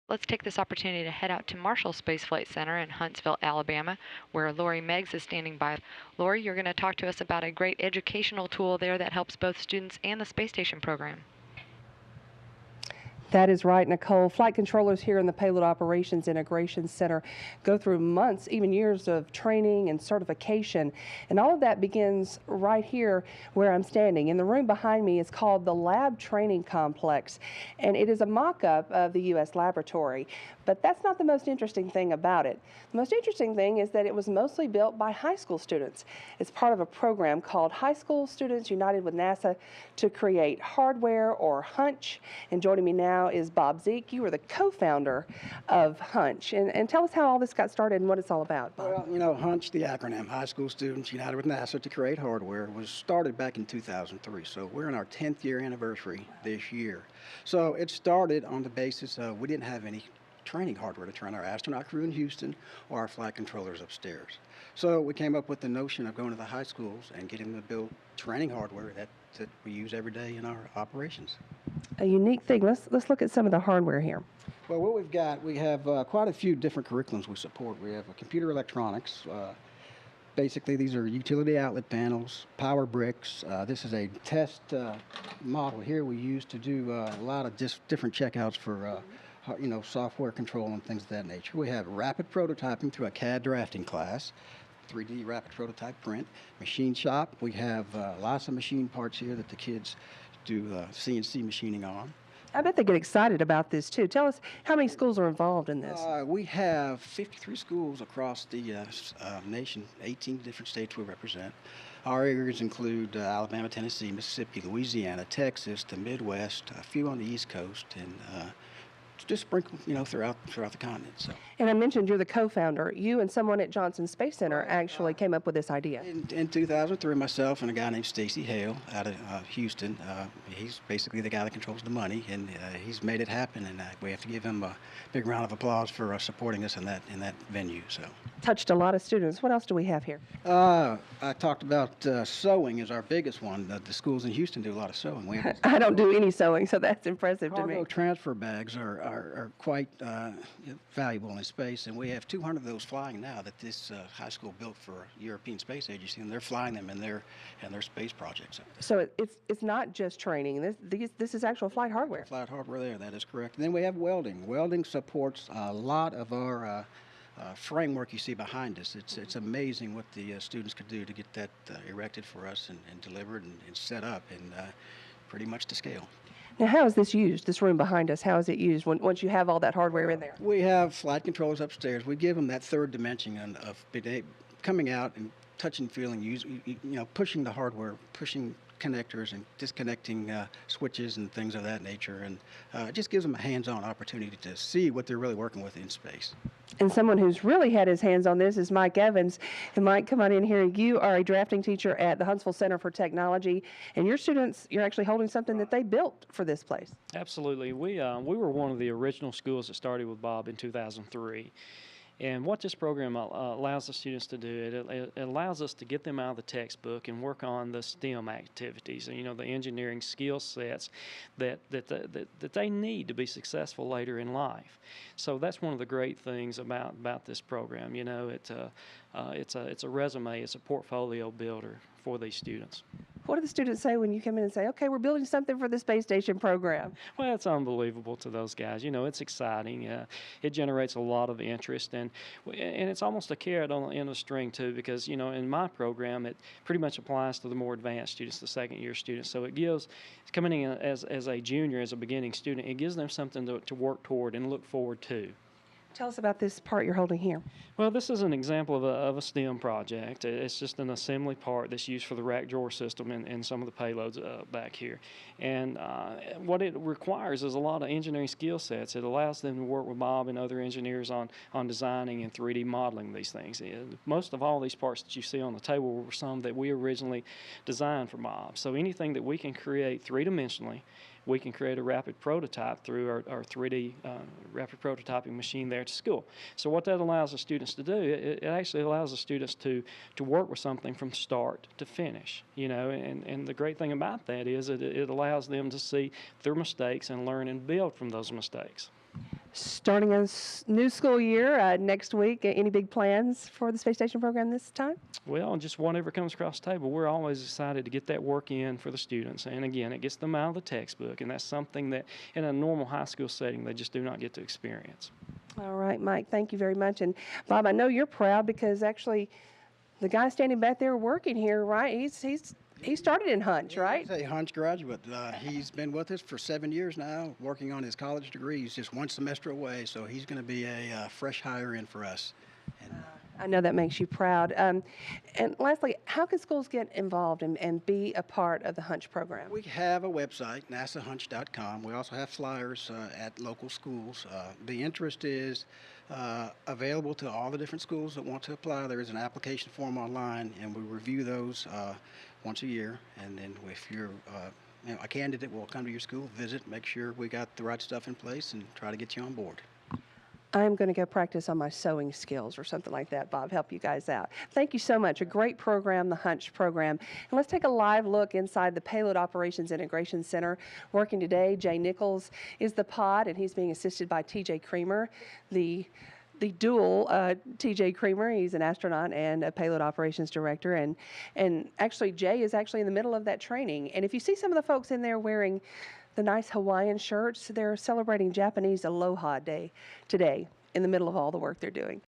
Let's take this opportunity to head out to Marshall Space Flight Center in Huntsville, Alabama, where Lori Meggs is standing by. Lori, you're going to talk to us about a great educational tool there that helps both students and the space station program. That is right, Nicole. Flight controllers here in the Payload Operations Integration Center go through months, even years of training and certification. And all of that begins right here where I'm standing. In the room behind me is called the Lab Training Complex, and it is a mock-up of the U.S. laboratory. But that's not the most interesting thing about it. The most interesting thing is that it was mostly built by high school students. It's part of a program called High School Students United with NASA to create hardware, or HUNCH. And joining me now is Bob Zeek. You are the co-founder of HUNCH. And tell us how all this got started and what it's all about, Bob. Well, you know, HUNCH, the acronym, High School Students United with NASA to Create Hardware, was started back in 2003. So we're in our 10th year anniversary this year. So it started on the basis of we didn't have any training hardware to train our astronaut crew in Houston or our flight controllers upstairs. So we came up with the notion of going to the high schools and getting them to build training hardware that we use every day in our operations. A unique thing. Let's look at some of the hardware here. Well, what we've got, we have quite a few different curriculums we support. We have computer electronics. Basically, these are utility outlet panels, power bricks. This is a test model here we use to do a lot of different checkouts for software control and things of that nature. We have rapid prototyping through a CAD drafting class, 3D rapid prototype print, machine shop. We have lots of machine parts here that the kids do CNC machining on. I bet they get excited about this too. Tell us how many schools are involved in this. We have 53 schools across the nation, 18 different states we represent. Our areas include Alabama, Tennessee, Mississippi, Louisiana, Texas, the Midwest, a few on the East Coast, and just sprinkled, throughout the continent. So. And I mentioned you're the co-founder. You and someone at Johnson Space Center actually came up with this idea. In 2003, myself and a guy named Stacy Hale out of Houston. He's basically the guy that controls the money, and he's made it happen. And we have to give him a big round of applause for supporting us in that venue. So. Touched a lot of students. What else do we have here? I talked about sewing is our biggest one. The schools in Houston do a lot of sewing. I don't do any sewing, so that's impressive to me. Cargo transfer bags are quite valuable in space, and we have 200 of those flying now that this high school built for European Space Agency, and they're flying them in their space projects. So it's not just training. This is actual flight hardware. Flight hardware there, that is correct. And then we have welding. Welding supports a lot of our framework you see behind us. It's amazing what the students could do to get that erected for us and delivered and set up, and pretty much to scale. Now, how is this used, this room behind us? How is it used once you have all that hardware in there? We have flight controllers upstairs. We give them that third dimension of coming out and touching, feeling, pushing the hardware, pushing connectors and disconnecting switches and things of that nature, and it just gives them a hands-on opportunity to see what they're really working with in space. And someone who's really had his hands on this is Mike Evans. And Mike, come on in here. You are a drafting teacher at the Huntsville Center for Technology, and your students, you're actually holding something that they built for this place. Absolutely. We were one of the original schools that started with Bob in 2003. And what this program allows the students to do, it allows us to get them out of the textbook and work on the STEM activities, the engineering skill sets that they need to be successful later in life. So that's one of the great things about this program. It's a resume, it's a portfolio builder for these students. What do the students say when you come in and say, okay, we're building something for the space station program? Well, it's unbelievable to those guys. It's exciting. It generates a lot of interest, and it's almost a carrot on the end of the string, too, because, in my program, it pretty much applies to the more advanced students, the second-year students. So it gives, coming in as a junior, as a beginning student, it gives them something to work toward and look forward to. Tell us about this part you're holding here. Well, this is an example of a STEM project. It's just an assembly part that's used for the rack drawer system and some of the payloads back here. And what it requires is a lot of engineering skill sets. It allows them to work with Bob and other engineers on designing and 3D modeling these things. Most of all these parts that you see on the table were some that we originally designed for Bob. So anything that we can create three-dimensionally, we can create a rapid prototype through our 3D rapid prototyping machine there at school. So what that allows the students to do, it actually allows the students to work with something from start to finish, and the great thing about that is it allows them to see their mistakes and learn and build from those mistakes. Starting a new school year next week. Any big plans for the space station program this time? Well, just whatever comes across the table. We're always excited to get that work in for the students. And again, it gets them out of the textbook, and that's something that in a normal high school setting they just do not get to experience. All right, Mike, thank you very much. And Bob, I know you're proud because actually the guy standing back there working here, right? He started in Hunch, right? He's a Hunch graduate. He's been with us for 7 years now, working on his college degree. He's just one semester away, so he's going to be a fresh hire in for us. And, I know that makes you proud. And lastly, how can schools get involved and be a part of the Hunch program? we have a website, nasahunch.com. We also have flyers at local schools. The interest is available to all the different schools that want to apply. There is an application form online, and we review those once a year. And then if you're a candidate, will come to your school, visit, make sure we got the right stuff in place, and try to get you on board. I'm going to go practice on my sewing skills or something like that, Bob, help you guys out. Thank you so much. A great program, the Hunch program. And let's take a live look inside the Payload Operations Integration Center. Working today, Jay Nichols is the pod, and he's being assisted by TJ Creamer, the dual TJ Creamer. He's an astronaut and a payload operations director. And actually, Jay is actually in the middle of that training. And if you see some of the folks in there wearing the nice Hawaiian shirts, they're celebrating Japanese Aloha Day today in the middle of all the work they're doing.